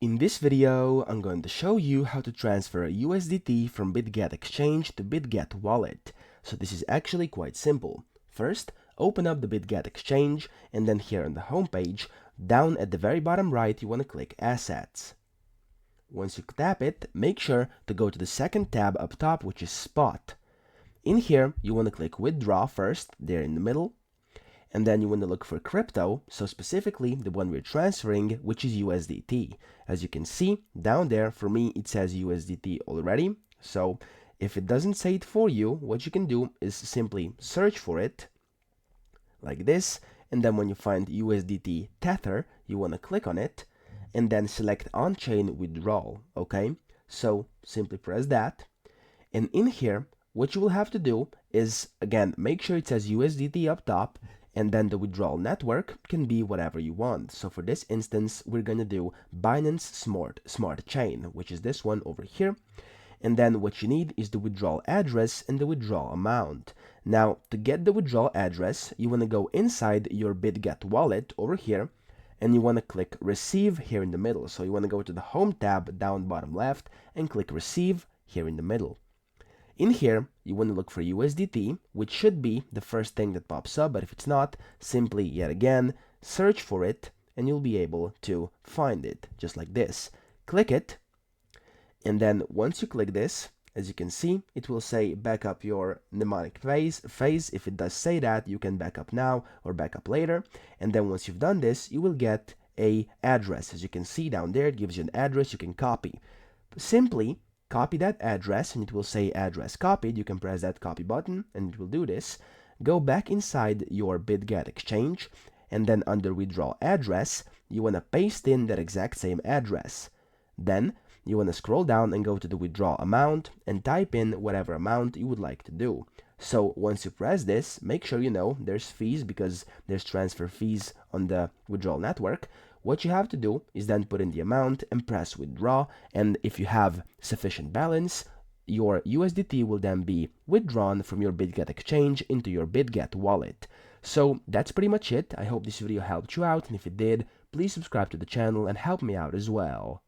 In this video, I'm going to show you how to transfer USDT from Bitget exchange to Bitget wallet. So this is actually quite simple. First, open up the Bitget exchange, and then here on the home page, down at the very bottom right, you want to click Assets. Once you tap it, make sure to go to the second tab up top, which is Spot. In here, you want to click Withdraw first, there in the middle, and then you want to look for crypto, so specifically the one we're transferring, which is USDT. As you can see down there, for me it says USDT already, so if it doesn't say it for you, what you can do is simply search for it like this, and then when you find USDT Tether, you want to click on it and then select on-chain withdrawal. Okay, so simply press that, and in here what you will have to do is, again, make sure it says USDT up top, and then the withdrawal network can be whatever you want. So for this instance, we're going to do Binance Smart Chain, which is this one over here. And then what you need is the withdrawal address and the withdrawal amount. Now, to get the withdrawal address, you want to go inside your Bitget wallet over here, and you want to click Receive here in the middle. So you want to go to the Home tab down bottom left and click Receive here in the middle. In here, you want to look for USDT, which should be the first thing that pops up, but if it's not, simply, yet again, search for it, and you'll be able to find it, just like this. Click it, and then once you click this, as you can see, it will say back up your mnemonic phase. If it does say that, you can back up now or back up later, and then once you've done this, you will get a address. As you can see down there, it gives you an address you can copy. Simply copy that address, and it will say address copied. You can press that copy button and it will do this. Go back inside your Bitget exchange, and then under withdrawal address, you want to paste in that exact same address. Then you want to scroll down and go to the withdrawal amount and type in whatever amount you would like to do. So once you press this, make sure you know there's fees, because there's transfer fees on the withdrawal network. What you have to do is then put in the amount and press withdraw, and if you have sufficient balance, your USDT will then be withdrawn from your Bitget exchange into your Bitget wallet. So that's pretty much it. I hope this video helped you out, and if it did, please subscribe to the channel and help me out as well.